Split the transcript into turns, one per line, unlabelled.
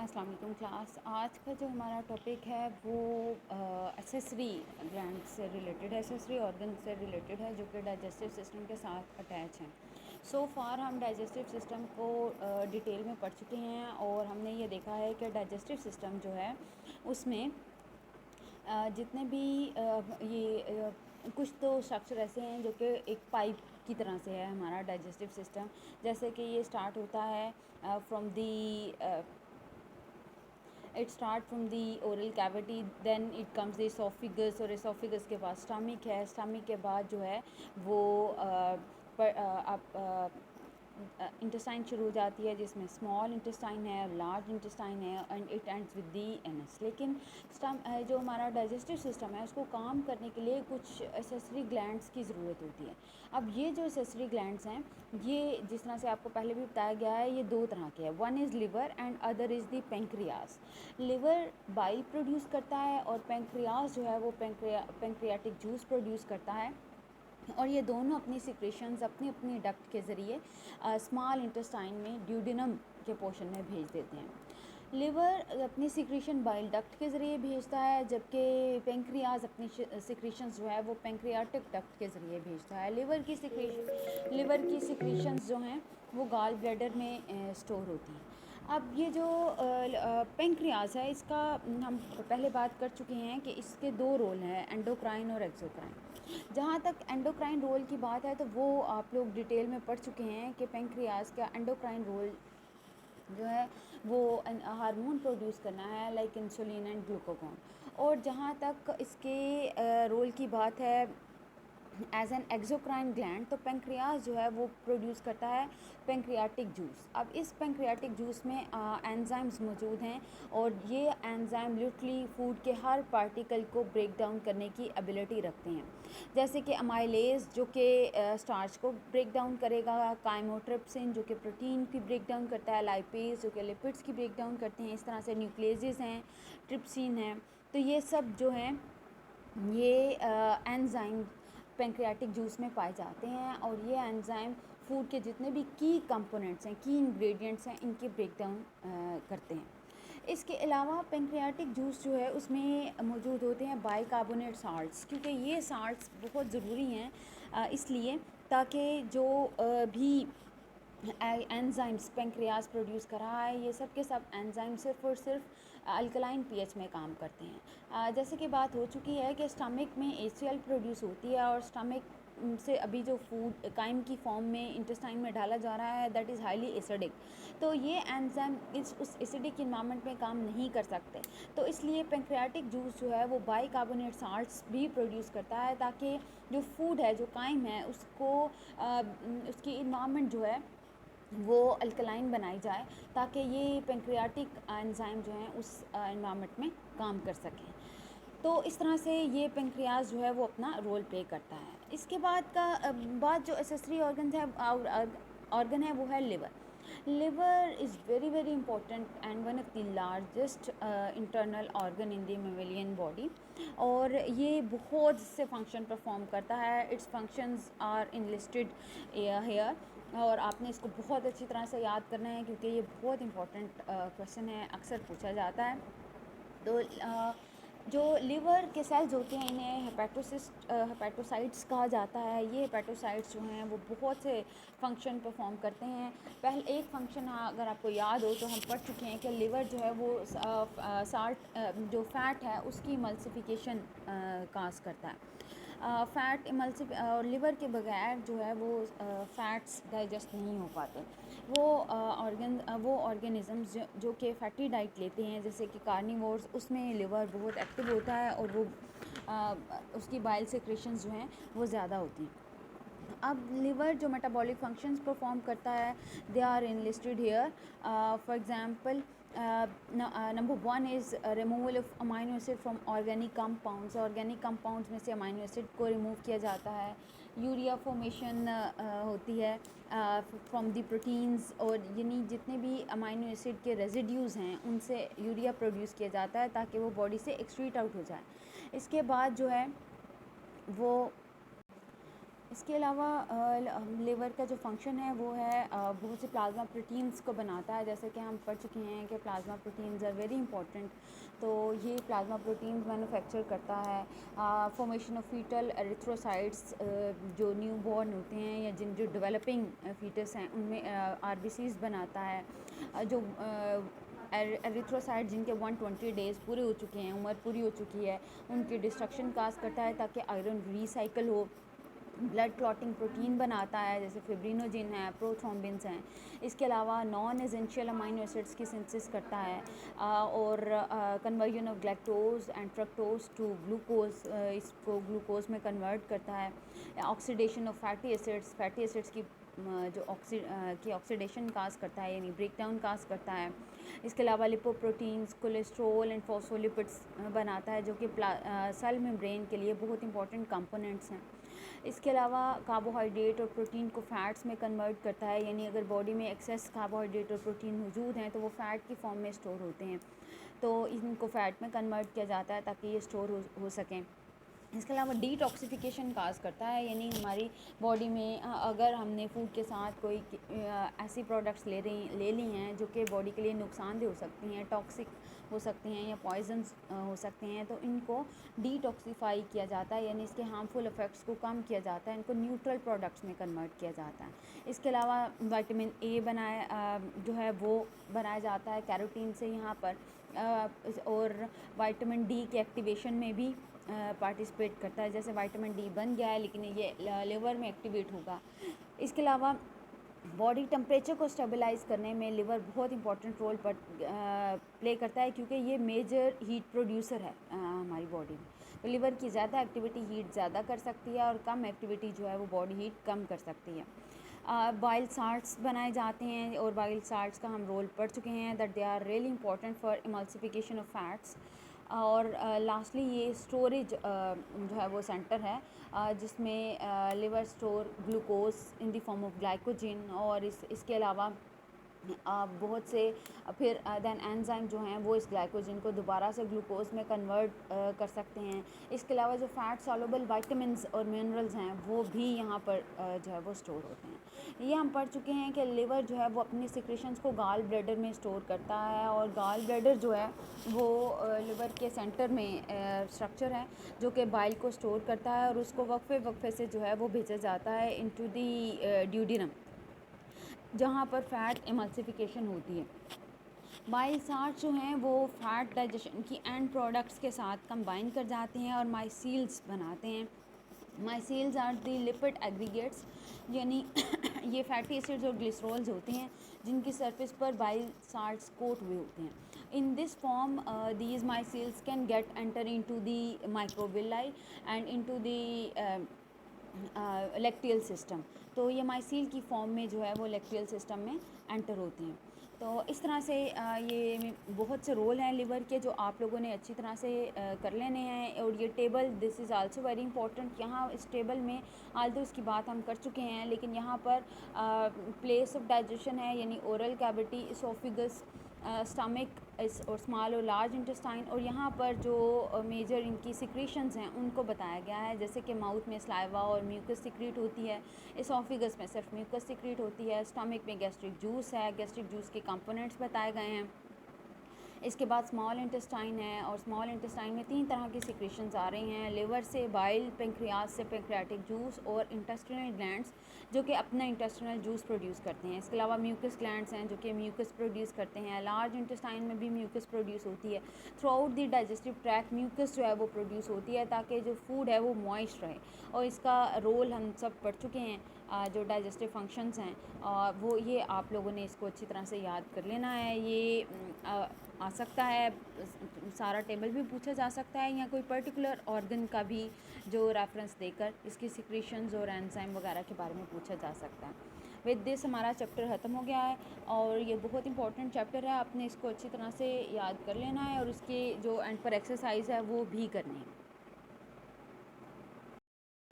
अस्सलाम वालेकुम क्लास। आज का जो हमारा टॉपिक है वो एक्सेसरी ग्लैंड से रिलेटेड है, एक्सेसरी ऑर्गन से रिलेटेड है जो कि डाइजेस्टिव सिस्टम के साथ अटैच हैं। सो फार हम डाइजेस्टिव सिस्टम को डिटेल में पढ़ चुके हैं और हमने ये देखा है कि डाइजेस्टिव सिस्टम जो है उसमें जितने भी कुछ तो स्ट्रक्चर ऐसे हैं जो कि एक पाइप की तरह से है हमारा डाइजेस्टिव सिस्टम। जैसे कि ये स्टार्ट होता है from the it start from the oral cavity, then it comes the oesophagus और एसोफिगस के बाद स्टमक है। स्टमक के बाद जो है वो इंटेस्टाइन शुरू हो जाती है जिसमें स्मॉल इंटेस्टाइन है, लार्ज इंटेस्टाइन है and it ends with the anus. लेकिन जो हमारा डाइजेस्टिव सिस्टम है उसको काम करने के लिए कुछ एसेसरी ग्लैंड्स की ज़रूरत होती है। अब ये जो एसेसरी ग्लैंड्स हैं ये जिस तरह से आपको पहले भी बताया गया है ये दो तरह के हैं, one is liver and other is the pancreas. Liver bile produce करता है और पेंक्रियाज जो है वो पेंक्रियाटिक जूस प्रोड्यूस करता है और ये दोनों अपनी सिक्रेशंस अपनी अपनी डक्ट के ज़रिए स्मॉल इंटेस्टाइन में ड्यूडिनम के पोर्शन में भेज देते हैं। लिवर अपनी सिक्रेशन बाइल डक्ट के ज़रिए भेजता है जबकि पेंक्रियाज अपनी सिक्रेशंस जो है वो पेंक्रियाटिक डक्ट के ज़रिए भेजता है। लिवर की सिक्रेशंस जो हैं वो गॉल ब्लैडर में स्टोर होती हैं। अब ये जो पेंक्रियाज है इसका हम पहले बात कर चुके हैं कि इसके दो रोल हैं, एंडोक्राइन और एक्सोक्राइन। जहाँ तक एंडोक्राइन रोल की बात है तो वो आप लोग डिटेल में पढ़ चुके हैं कि पेंक्रियाज का एंडोक्राइन रोल जो है वो हार्मोन प्रोड्यूस करना है लाइक इंसुलिन एंड ग्लूकागॉन। और जहाँ तक इसके रोल की बात है एज एन एक्सोक्राइन ग्लैंड तो पेंक्रियाज जो है वो प्रोड्यूस करता है पेंक्रियाटिक जूस। अब इस पेंक्रियाटिक जूस में एंजाइम्स मौजूद हैं और ये एंजाइम लिटरली फूड के हर पार्टिकल को ब्रेक डाउन करने की एबिलिटी रखते हैं। जैसे कि अमाइलेज जो कि स्टार्च को ब्रेक डाउन करेगा, काइमोट्रिप्सिन जो कि प्रोटीन की ब्रेक डाउन करता है, लाइपेज जो कि लिपिड्स की ब्रेक डाउन करते हैं, इस तरह से न्यूक्लियसेस हैं, ट्रिप्सिन है। तो ये सब जो हैं ये एंजाइम पेंक्रियाटिक जूस में पाए जाते हैं और ये एंजाइम फूड के जितने भी की कंपोनेंट्स हैं, की इंग्रेडिएंट्स हैं, इनके ब्रेक डाउन करते हैं। इसके अलावा पेंक्रियाटिक जूस जो है उसमें मौजूद होते हैं बाइकार्बोनेट साल्ट्स, क्योंकि ये साल्ट्स बहुत ज़रूरी हैं इसलिए ताकि जो भी एंजाइम्स पेंक्रियाज प्रोड्यूस कर रहा है ये सब के सब एंजाइम सिर्फ और सिर्फ अल्कलाइन पीएच में काम करते हैं। जैसे कि बात हो चुकी है कि स्टमक में HCl प्रोड्यूस होती है और स्टमक से अभी जो फूड काइम की फॉर्म में इंटेस्टाइन में डाला जा रहा है दैट इज़ हाईली एसिडिक। तो ये एंजाइम उस एसिडिक इन्वायरमेंट में काम नहीं कर सकते, तो इसलिए पेंक्रियाटिक जूस जो है वो बाइकार्बोनेट साल्ट्स भी प्रोड्यूस करता है ताकि जो फूड है जो काइम है उसको उसकी इन्वायरमेंट जो है वो अल्कलाइन बनाई जाए ताकि ये पेंक्रियाटिक एंजाइम जो हैं उस एनवायरनमेंट में काम कर सकें। तो इस तरह से ये पेंक्रियाज जो है वो अपना रोल प्ले करता है। इसके बाद जो एसेसरी ऑर्गन है वो है liver. Liver is very very important and one of the largest internal organ in the mammalian body और ये बहुत से फंक्शन परफॉर्म करता है। Its functions are enlisted here और आपने इसको बहुत अच्छी तरह से याद करना है क्योंकि ये बहुत इंपॉर्टेंट क्वेश्चन है, अक्सर पूछा जाता है। तो जो लिवर के सेल्स होते हैं इन्हें हेपेटोसाइट्स कहा जाता है। ये हेपेटोसाइट्स जो हैं वो बहुत से फंक्शन परफॉर्म करते हैं। पहले एक फंक्शन अगर आपको याद हो तो हम पढ़ चुके हैं कि लिवर जो है वो साल्ट जो फैट है उसकी इमल्सिफिकेशन काज करता है। फ़ैट और लिवर के बगैर जो है वो फ़ैट्स डाइजेस्ट नहीं हो पाते। वो ऑर्गेनिज़म्स जो कि फ़ैटी डाइट लेते हैं जैसे कि कार्निवोर्स, उसमें लिवर बहुत एक्टिव होता है और वो उसकी बाइल सेक्रेशंस जो हैं वो ज़्यादा होती हैं। अब लिवर जो मेटाबॉलिक फंक्शंस परफॉर्म करता है they are enlisted here. For example number 1 is removal of amino acid from organic compounds. Organic compounds में से अमाइनो एसिड को रिमूव किया जाता है। यूरिया फॉर्मेशन होती है फ्रॉम द प्रोटीन्स और यानी जितने भी अमाइनो एसिड के रेजिड्यूज़ हैं उनसे यूरिया प्रोड्यूस किया जाता है ताकि वो बॉडी से एक्सक्रीट आउट हो जाए। इसके बाद जो है वो इसके अलावा लिवर का जो फंक्शन है वो है बहुत से प्लाज्मा प्रोटीन्स को बनाता है। जैसे कि हम पढ़ चुके हैं कि plasma proteins are very important. तो ये प्लाज्मा प्रोटीन्स मैन्युफैक्चर करता है। फॉर्मेशन ऑफ फीटल एरिथ्रोसाइट्स, जो न्यू बॉर्न होते हैं या जो डेवलपिंग फीटस हैं उनमें आरबीसीज बनाता है। जो एरिथ्रोसाइट जिनके 120 डेज़ पूरे हो चुके हैं, उम्र पूरी हो चुकी है, उनकी डिस्ट्रक्शन काज करता है ताकि आयरन रिसाइकल हो। ब्लड क्लॉटिंग प्रोटीन बनाता है जैसे फिब्रिनोजिन है, प्रोथ्रोम्बिन्स हैं। इसके अलावा नॉन एसेंशियल अमाइनो एसिड्स की सिंथेसिस करता है और conversion of galactose and fructose to glucose, इसको ग्लूकोज में कन्वर्ट करता है। ऑक्सीडेशन ऑफ फैटी एसिड्स की जो ऑक्सीडेशन काज करता है यानी ब्रेकडाउन काज करता है। इसके अलावा लिपोप्रोटीन्स, कोलेस्ट्रोल एंड फॉस्फोलिपिड्स बनाता है जो कि सेल मेम्ब्रेन के लिए बहुत इंपॉर्टेंट कंपोनेंट्स हैं। इसके अलावा कार्बोहाइड्रेट और प्रोटीन को फ़ैट्स में कन्वर्ट करता है, यानी अगर बॉडी में एक्सेस कार्बोहाइड्रेट और प्रोटीन मौजूद हैं तो वो फ़ैट की फॉर्म में स्टोर होते हैं, तो इनको फ़ैट में कन्वर्ट किया जाता है ताकि ये स्टोर हो सकें। इसके अलावा डिटॉक्सिफिकेशन काज करता है, यानी हमारी बॉडी में अगर हमने फूड के साथ कोई ऐसी प्रोडक्ट्स ले ली हैं जो कि बॉडी के लिए नुकसानदेह हो सकती हैं, टॉक्सिक हो सकती हैं या पॉइजन्स हो सकते हैं, तो इनको डिटॉक्सिफाई किया जाता है, यानी इसके हार्मफुल इफ़ेक्ट्स को कम किया जाता है, इनको न्यूट्रल प्रोडक्ट्स में कन्वर्ट किया जाता है। इसके अलावा विटामिन ए जो है वो बनाया जाता है कैरोटीन से यहाँ पर, और विटामिन डी के एक्टिवेशन में भी पार्टिसिपेट करता है। जैसे विटामिन डी बन गया है लेकिन ये लिवर में एक्टिवेट होगा। इसके अलावा बॉडी टेम्परेचर को स्टेबलाइज़ करने में लिवर बहुत इंपॉर्टेंट रोल प्ले करता है, क्योंकि ये मेजर हीट प्रोड्यूसर है हमारी बॉडी में। तो लिवर की ज़्यादा एक्टिविटी हीट ज़्यादा कर सकती है और कम एक्टिविटी जो है वो बॉडी हीट कम कर सकती है। बाइल साल्ट्स बनाए जाते हैं और बाइल साल्ट्स का हम रोल पढ़ चुके हैं that they are really important for emulsification of fats. और लास्टली ये स्टोरेज जो है वो सेंटर है जिसमें liver store glucose in the form of glycogen, और इसके अलावा बहुत से फिर देन एंजाइम जो हैं वो इस ग्लाइकोजन को दोबारा से ग्लूकोज में कन्वर्ट कर सकते हैं। इसके अलावा जो फैट सॉल्युबल विटामिन्स और मिनरल्स हैं वो भी यहाँ पर जो है वो स्टोर होते हैं। ये हम पढ़ चुके हैं कि लिवर जो है वो अपनी सिक्रेशंस को गाल ब्लैडर में स्टोर करता है, और गाल ब्लैडर जो है वो लिवर के सेंटर में स्ट्रक्चर है जो कि बाइल को स्टोर करता है और उसको वक्फे से जो है वो भेजा जाता है इनटू दी ड्यूडिनम, जहाँ पर फ़ैट एमल्सिफिकेशन होती है। बाइल साल्ट जो हैं वो फैट डाइजेशन की एंड प्रोडक्ट्स के साथ कंबाइन कर जाते हैं और माइसील्स बनाते हैं। माइसील्स आर दी लिपिड एग्रीगेट्स, यानी ये फैटी एसिड्स और ग्लिसरॉल्स होते हैं जिनकी सरफेस पर बाइल साल्ट्स कोट हुए होते हैं। In this form these micelles can get enter into the microvilli and into the lacteal system. तो ये माइसील की फॉर्म में जो है वो लैक्टियल सिस्टम में एंटर होती हैं। तो इस तरह से ये बहुत से रोल हैं लिवर के जो आप लोगों ने अच्छी तरह से कर लेने हैं। और ये table this is also very important. यहाँ इस टेबल में आल्दो इसकी बात हम कर चुके हैं, लेकिन यहाँ पर प्लेस ऑफ डाइजेशन है यानी ओरल कैविटी, इसोफिगस, स्टमक और स्मॉल और लार्ज इंटेस्टाइन, और यहाँ पर जो मेजर इनकी सिक्रीशंस हैं उनको बताया गया है, जैसे कि माउथ में स्लाइवा और म्यूकस सिक्रीट होती है, इसोफिगस में सिर्फ म्यूकस सिक्रीट होती है, स्टमक में गैस्ट्रिक जूस है, गैस्ट्रिक जूस के कंपोनेंट्स बताए गए हैं। इसके बाद स्मॉल इंटेस्टाइन है, और स्मॉल इंटेस्टाइन में 3 तरह की सिक्रीशंस आ रही हैं, लिवर से बाइल, पेंक्रियाज से पेंक्रियाटिक जूस, और इंटेस्टिनल ग्लैंड्स जो कि अपना इंटेस्टिनल जूस प्रोड्यूस करते हैं। इसके अलावा म्यूकस ग्लैंड्स हैं जो कि म्यूकस प्रोड्यूस करते हैं। लार्ज इंटेस्टाइन में भी म्यूकस प्रोड्यूस होती है। Throughout the digestive tract mucus जो है वो प्रोड्यूस होती है ताकि जो फूड है वो मॉइस्ट रहे, और इसका रोल हम सब पढ़ चुके हैं। जो डाइजेस्टिव फंक्शंस हैं वो ये आप लोगों ने इसको अच्छी तरह से याद कर लेना है। ये आ सकता है, सारा टेबल भी पूछा जा सकता है, या कोई पर्टिकुलर ऑर्गन का भी जो रेफरेंस देकर इसकी सिक्रीशंस और एंजाइम वगैरह के बारे में पूछा जा सकता है। विद दिस हमारा चैप्टर ख़त्म हो गया है, और ये बहुत इंपॉर्टेंट चैप्टर है, आपने इसको अच्छी तरह से याद कर लेना है और इसके जो एंड पर एक्सरसाइज है वो भी करनी है।